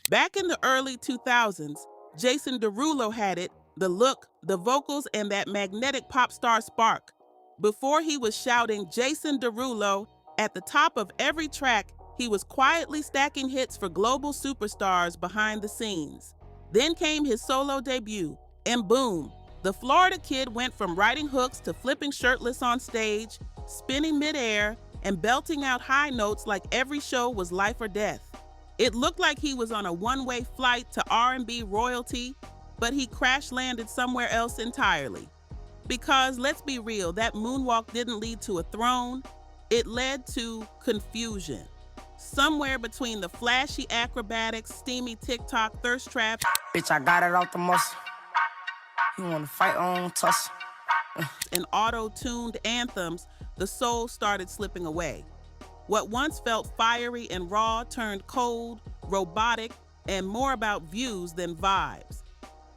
Back in the early 2000s, Jason Derulo had it, the look, the vocals, and that magnetic pop star spark. Before he was shouting Jason Derulo at the top of every track, he was quietly stacking hits for global superstars behind the scenes. Then came his solo debut, and boom, the Florida kid went from writing hooks to flipping shirtless on stage, spinning midair, and belting out high notes like every show was life or death. It looked like he was on a one-way flight to R&B royalty, but he crash-landed somewhere else entirely. Because let's be real, that moonwalk didn't lead to a throne, it led to confusion. Somewhere between the flashy acrobatics, steamy TikTok thirst traps, bitch, I got it out the muscle. You wanna fight on tussle? and auto-tuned anthems, the soul started slipping away. What once felt fiery and raw turned cold, robotic, and more about views than vibes.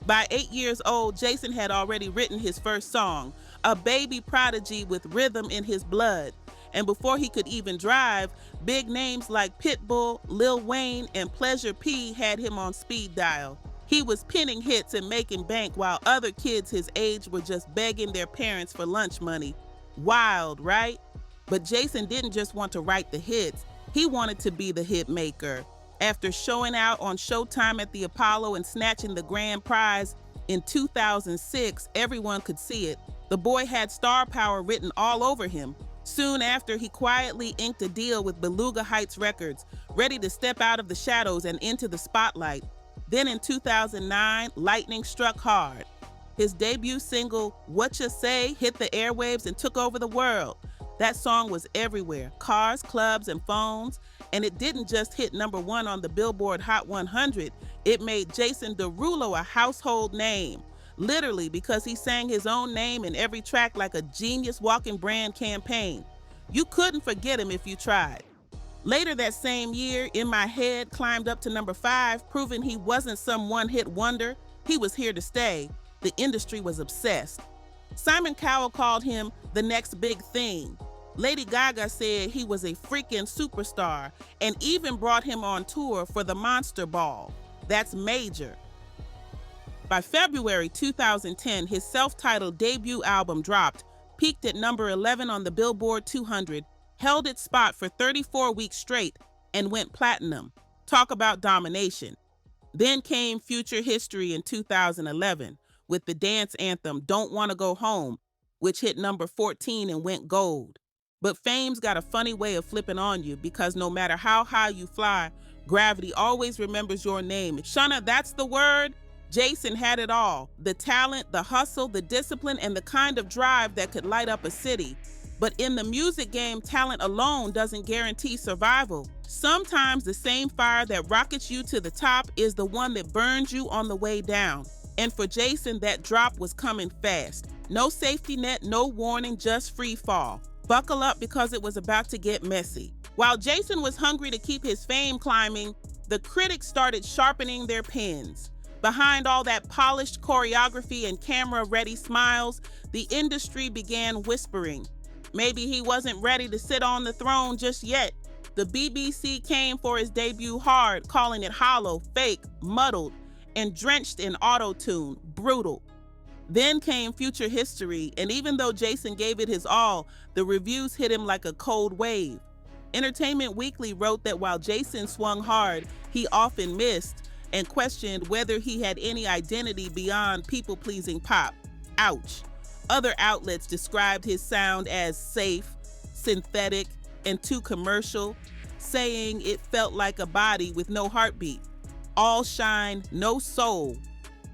By 8 years old, Jason had already written his first song, a baby prodigy with rhythm in his blood. And before he could even drive, big names like Pitbull, Lil Wayne, and Pleasure P had him on speed dial. He was pinning hits and making bank while other kids his age were just begging their parents for lunch money. Wild, right? But Jason didn't just want to write the hits, he wanted to be the hit maker. After showing out on Showtime at the Apollo and snatching the grand prize in 2006, everyone could see it. The boy had star power written all over him. Soon after, he quietly inked a deal with Beluga Heights Records, ready to step out of the shadows and into the spotlight. Then in 2009, lightning struck hard. His debut single, What Ya Say, hit the airwaves and took over the world. That song was everywhere, cars, clubs, and phones, and it didn't just hit #1 on the Billboard Hot 100, it made Jason Derulo a household name, literally because he sang his own name in every track like a genius walking brand campaign. You couldn't forget him if you tried. Later that same year, In My Head climbed up to #5, proving he wasn't some one-hit wonder, he was here to stay. The industry was obsessed. Simon Cowell called him the next big thing. Lady Gaga said he was a freaking superstar and even brought him on tour for the Monster Ball. That's major. By February 2010, his self-titled debut album dropped, peaked at #11 on the Billboard 200, held its spot for 34 weeks straight, and went platinum. Talk about domination. Then came Future History in 2011 with the dance anthem Don't Wanna Go Home, which hit #14 and went gold. But fame's got a funny way of flipping on you because no matter how high you fly, gravity always remembers your name. Shana, that's the word. Jason had it all. The talent, the hustle, the discipline, and the kind of drive that could light up a city. But in the music game, talent alone doesn't guarantee survival. Sometimes the same fire that rockets you to the top is the one that burns you on the way down. And for Jason, that drop was coming fast. No safety net, no warning, just free fall. Buckle up because it was about to get messy. While Jason was hungry to keep his fame climbing, the critics started sharpening their pens. Behind all that polished choreography and camera-ready smiles, the industry began whispering. Maybe he wasn't ready to sit on the throne just yet. The BBC came for his debut hard, calling it hollow, fake, muddled, and drenched in auto-tune, brutal. Then came Future History, and even though Jason gave it his all, the reviews hit him like a cold wave. Entertainment Weekly wrote that while Jason swung hard, he often missed and questioned whether he had any identity beyond people-pleasing pop. Ouch. Other outlets described his sound as safe, synthetic, and too commercial, saying it felt like a body with no heartbeat. All shine, no soul.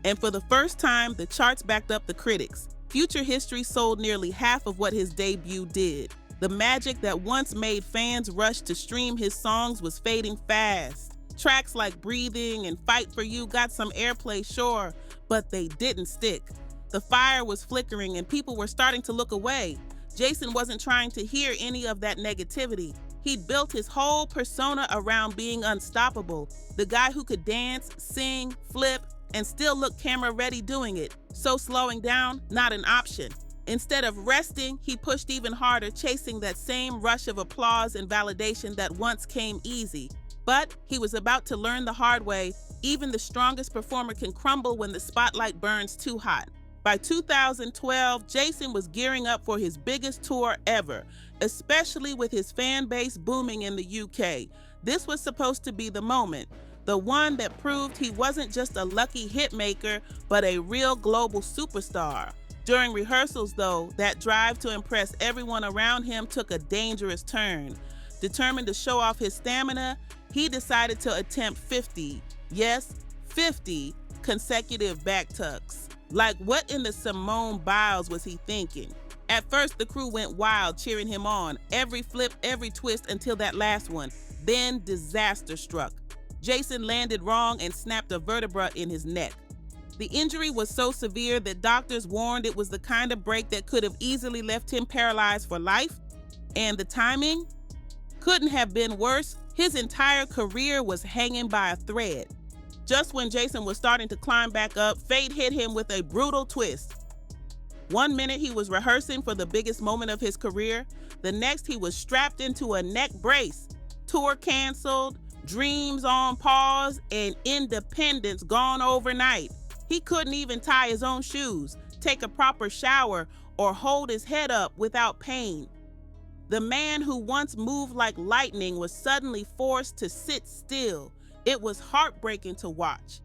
And for the first time, the charts backed up the critics. Future History sold nearly half of what his debut did. The magic that once made fans rush to stream his songs was fading fast. Tracks like Breathing and Fight For You got some airplay, sure, but they didn't stick. The fire was flickering and people were starting to look away. Jason wasn't trying to hear any of that negativity. He'd built his whole persona around being unstoppable. The guy who could dance, sing, flip, and still look camera ready doing it. So slowing down, not an option. Instead of resting, he pushed even harder, chasing that same rush of applause and validation that once came easy. But he was about to learn the hard way, Even the strongest performer can crumble when the spotlight burns too hot. By 2012, Jason was gearing up for his biggest tour ever, especially with his fan base booming in the UK. This was supposed to be the moment, the one that proved he wasn't just a lucky hitmaker, but a real global superstar. During rehearsals, though, that drive to impress everyone around him took a dangerous turn. Determined to show off his stamina, he decided to attempt 50, yes, 50 consecutive back tucks. Like, what in the Simone Biles was he thinking? At first, the crew went wild cheering him on, every flip, every twist until that last one. Then disaster struck. Jason landed wrong and snapped a vertebra in his neck. The injury was so severe that doctors warned it was the kind of break that could have easily left him paralyzed for life. And the timing couldn't have been worse. His entire career was hanging by a thread. Just when Jason was starting to climb back up, fate hit him with a brutal twist. One minute he was rehearsing for the biggest moment of his career. The next he was strapped into a neck brace. Tour canceled, dreams on pause, and independence gone overnight. He couldn't even tie his own shoes, take a proper shower, or hold his head up without pain. The man who once moved like lightning was suddenly forced to sit still. It was heartbreaking to watch.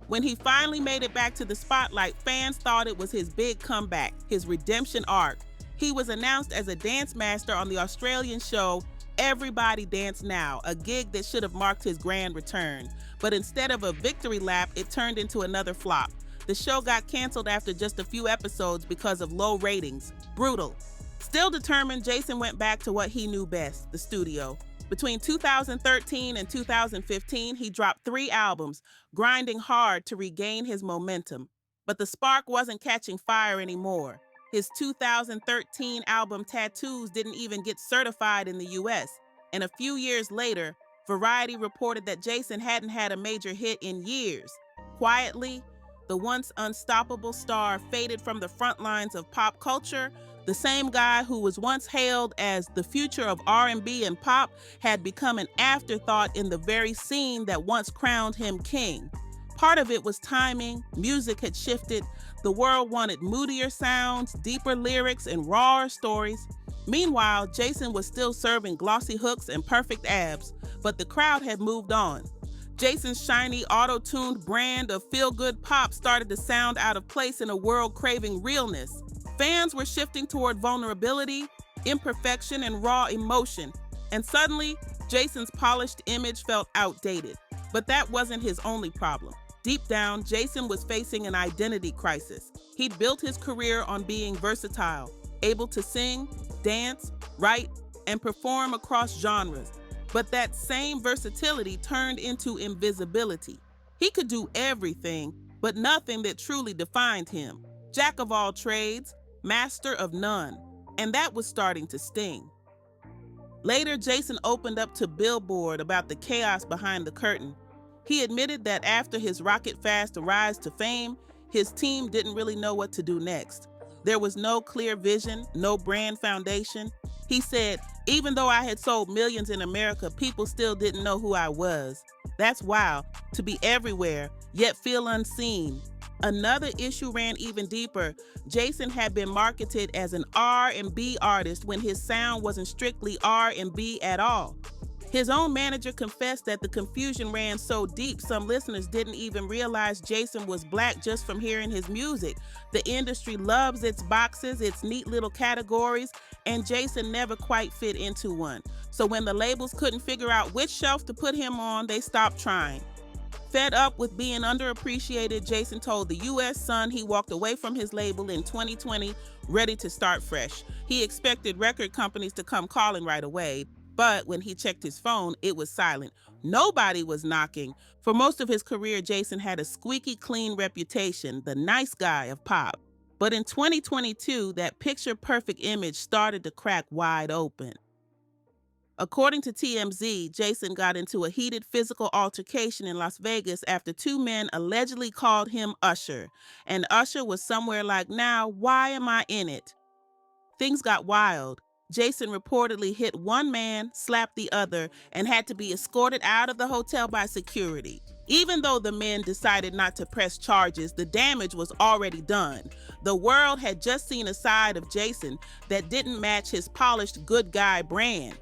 When he finally made it back to the spotlight, fans thought it was his big comeback, his redemption arc. He was announced as a dance master on the Australian show Everybody Dance Now, a gig that should have marked his grand return. But instead of a victory lap, it turned into another flop. The show got canceled after just a few episodes because of low ratings. Brutal. Still determined, Jason went back to what he knew best, the studio. Between 2013 and 2015, he dropped 3 albums, grinding hard to regain his momentum. But the spark wasn't catching fire anymore. His 2013 album Tattoos didn't even get certified in the US. And a few years later, Variety reported that Jason hadn't had a major hit in years. Quietly, the once unstoppable star faded from the front lines of pop culture. The same guy who was once hailed as the future of R&B and pop had become an afterthought in the very scene that once crowned him king. Part of it was timing. Music had shifted. The world wanted moodier sounds, deeper lyrics, and rawer stories. Meanwhile, Jason was still serving glossy hooks and perfect abs, but the crowd had moved on. Jason's shiny, auto-tuned brand of feel-good pop started to sound out of place in a world craving realness. Fans were shifting toward vulnerability, imperfection, and raw emotion, and suddenly, Jason's polished image felt outdated. But that wasn't his only problem. Deep down, Jason was facing an identity crisis. He'd built his career on being versatile, able to sing, dance, write, and perform across genres. But that same versatility turned into invisibility. He could do everything, but nothing that truly defined him. Jack of all trades, master of none. And that was starting to sting. Later, Jason opened up to Billboard about the chaos behind the curtain. He admitted that after his rocket-fast rise to fame, his team didn't really know what to do next. There was no clear vision, no brand foundation. He said, even though I had sold millions in America, people still didn't know who I was. That's wild, to be everywhere, yet feel unseen. Another issue ran even deeper. Jason had been marketed as an R&B artist when his sound wasn't strictly R&B at all. His own manager confessed that the confusion ran so deep some listeners didn't even realize Jason was black just from hearing his music. The industry loves its boxes, its neat little categories, and Jason never quite fit into one. So when the labels couldn't figure out which shelf to put him on, they stopped trying. Fed up with being underappreciated, Jason told the US Sun he walked away from his label in 2020, ready to start fresh. He expected record companies to come calling right away. But when he checked his phone, it was silent. Nobody was knocking. For most of his career, Jason had a squeaky clean reputation, the nice guy of pop. But in 2022, that picture-perfect image started to crack wide open. According to TMZ, Jason got into a heated physical altercation in Las Vegas after 2 men allegedly called him Usher. And Usher was somewhere like, now, why am I in it? Things got wild. Jason reportedly hit one man, slapped the other, and had to be escorted out of the hotel by security. Even though the men decided not to press charges, the damage was already done. The world had just seen a side of Jason that didn't match his polished good guy brand.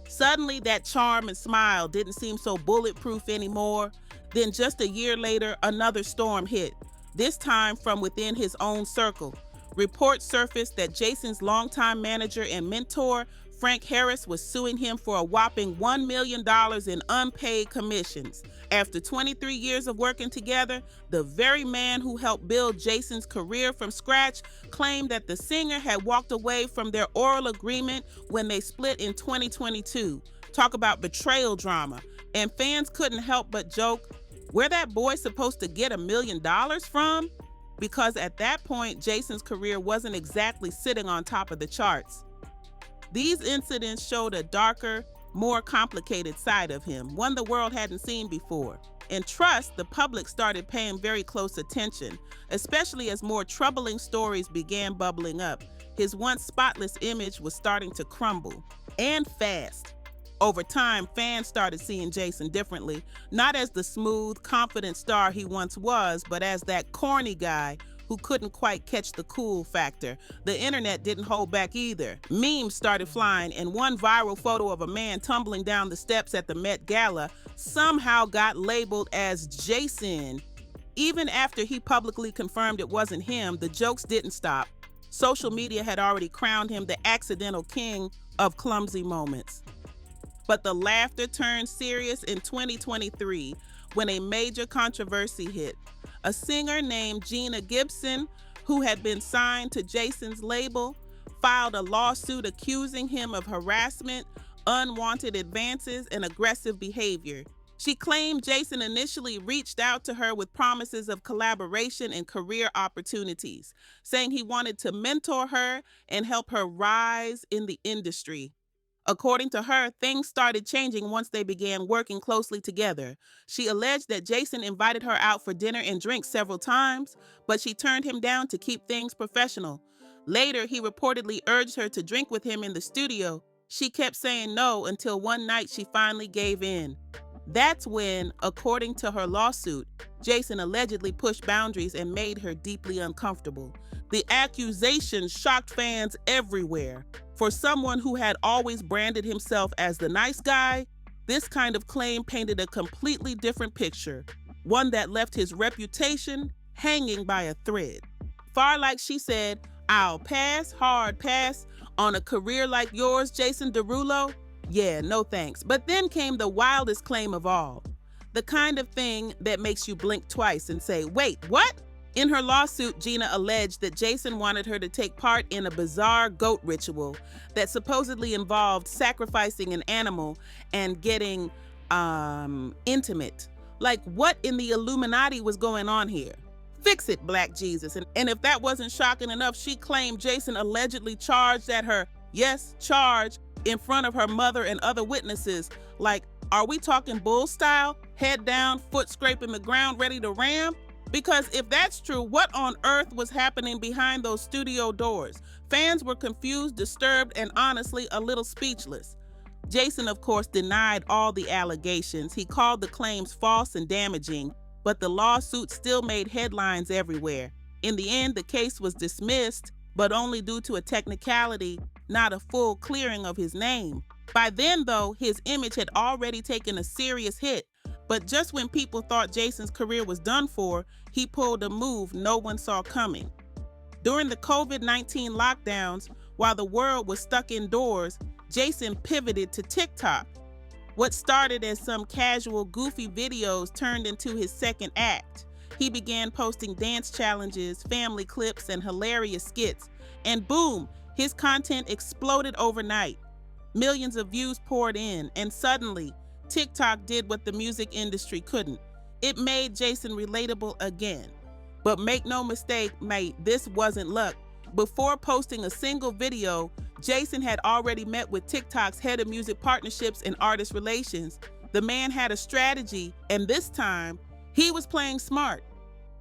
Suddenly, that charm and smile didn't seem so bulletproof anymore. Then just a year later, another storm hit, this time from within his own circle. Reports surfaced that Jason's longtime manager and mentor, Frank Harris, was suing him for a whopping $1 million in unpaid commissions. After 23 years of working together, the very man who helped build Jason's career from scratch claimed that the singer had walked away from their oral agreement when they split in 2022. Talk about betrayal drama. And fans couldn't help but joke, where that boy supposed to get $1 million from? Because at that point, Jason's career wasn't exactly sitting on top of the charts. These incidents showed a darker, more complicated side of him, one the world hadn't seen before. And trust, the public started paying very close attention, especially as more troubling stories began bubbling up. His once spotless image was starting to crumble, and fast. Over time, fans started seeing Jason differently, not as the smooth, confident star he once was, but as that corny guy who couldn't quite catch the cool factor. The internet didn't hold back either. Memes started flying, and one viral photo of a man tumbling down the steps at the Met Gala somehow got labeled as Jason. Even after he publicly confirmed it wasn't him, the jokes didn't stop. Social media had already crowned him the accidental king of clumsy moments. But the laughter turned serious in 2023 when a major controversy hit. A singer named Gina Gibson, who had been signed to Jason's label, filed a lawsuit accusing him of harassment, unwanted advances, and aggressive behavior. She claimed Jason initially reached out to her with promises of collaboration and career opportunities, saying he wanted to mentor her and help her rise in the industry. According to her, things started changing once they began working closely together. She alleged that Jason invited her out for dinner and drinks several times, but she turned him down to keep things professional. Later, he reportedly urged her to drink with him in the studio. She kept saying no until one night she finally gave in. That's when, according to her lawsuit, Jason allegedly pushed boundaries and made her deeply uncomfortable. The accusations shocked fans everywhere. For someone who had always branded himself as the nice guy, this kind of claim painted a completely different picture, one that left his reputation hanging by a thread. Far like she said, "I'll pass, hard pass, on a career like yours, Jason Derulo? Yeah, no thanks." But then came the wildest claim of all, the kind of thing that makes you blink twice and say, wait, what? In her lawsuit, Gina alleged that Jason wanted her to take part in a bizarre goat ritual that supposedly involved sacrificing an animal and getting intimate. Like, what in the Illuminati was going on here? Fix it, Black Jesus. And if that wasn't shocking enough, she claimed Jason allegedly charged at her, yes, charge, in front of her mother and other witnesses. Like, are we talking bull style, head down, foot scraping the ground, ready to ram? Because if that's true, what on earth was happening behind those studio doors? Fans were confused, disturbed, and honestly a little speechless. Jason, of course, denied all the allegations. He called the claims false and damaging, but the lawsuit still made headlines everywhere. In the end, the case was dismissed, but only due to a technicality, not a full clearing of his name. By then, though, his image had already taken a serious hit. But just when people thought Jason's career was done for, he pulled a move no one saw coming. During the COVID-19 lockdowns, while the world was stuck indoors, Jason pivoted to TikTok. What started as some casual, goofy videos turned into his second act. He began posting dance challenges, family clips, and hilarious skits. And boom, his content exploded overnight. Millions of views poured in, and suddenly, TikTok did what the music industry couldn't. It made Jason relatable again. But make no mistake, mate, this wasn't luck. Before posting a single video, Jason had already met with TikTok's head of music partnerships and artist relations. The man had a strategy, and this time, he was playing smart.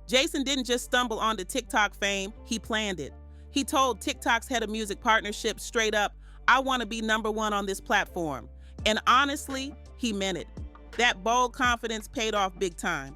Jason didn't just stumble onto TikTok fame, he planned it. He told TikTok's head of music partnerships straight up, "I want to be #1 on this platform." And honestly, he meant it. That bold confidence paid off big time.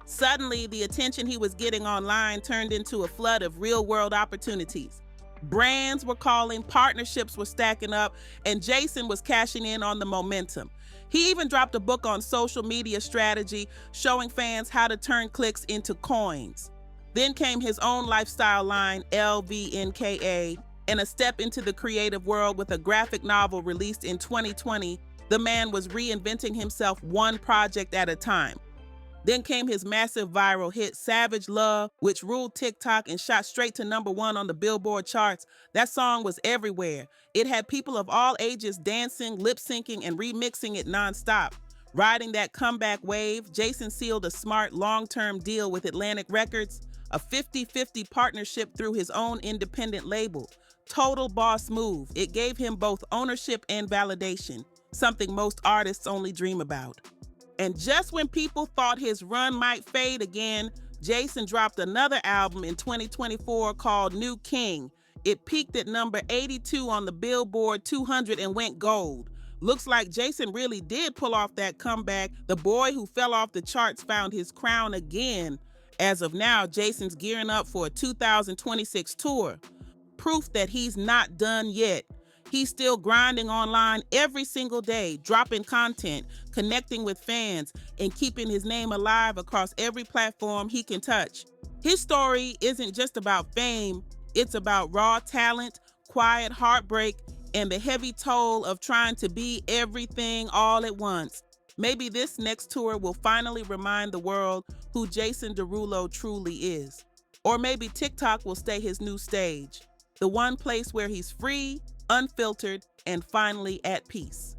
Suddenly, the attention he was getting online turned into a flood of real-world opportunities. Brands were calling, partnerships were stacking up, and Jason was cashing in on the momentum. He even dropped a book on social media strategy, showing fans how to turn clicks into coins. Then came his own lifestyle line, LVNKA, and a step into the creative world with a graphic novel released in 2020. The man was reinventing himself one project at a time. Then came his massive viral hit, Savage Love, which ruled TikTok and shot straight to #1 on the Billboard charts. That song was everywhere. It had people of all ages dancing, lip-syncing, and remixing it nonstop. Riding that comeback wave, Jason sealed a smart, long-term deal with Atlantic Records, a 50-50 partnership through his own independent label. Total boss move. It gave him both ownership and validation, something most artists only dream about. And just when people thought his run might fade again, Jason dropped another album in 2024 called New King. It peaked at number 82 on the Billboard 200 and went gold. Looks like Jason really did pull off that comeback. The boy who fell off the charts found his crown again. As of now, Jason's gearing up for a 2026 tour. Proof that he's not done yet. He's still grinding online every single day, dropping content, connecting with fans, and keeping his name alive across every platform he can touch. His story isn't just about fame, it's about raw talent, quiet heartbreak, and the heavy toll of trying to be everything all at once. Maybe this next tour will finally remind the world who Jason Derulo truly is. Or maybe TikTok will stay his new stage, the one place where he's free, unfiltered, and finally at peace.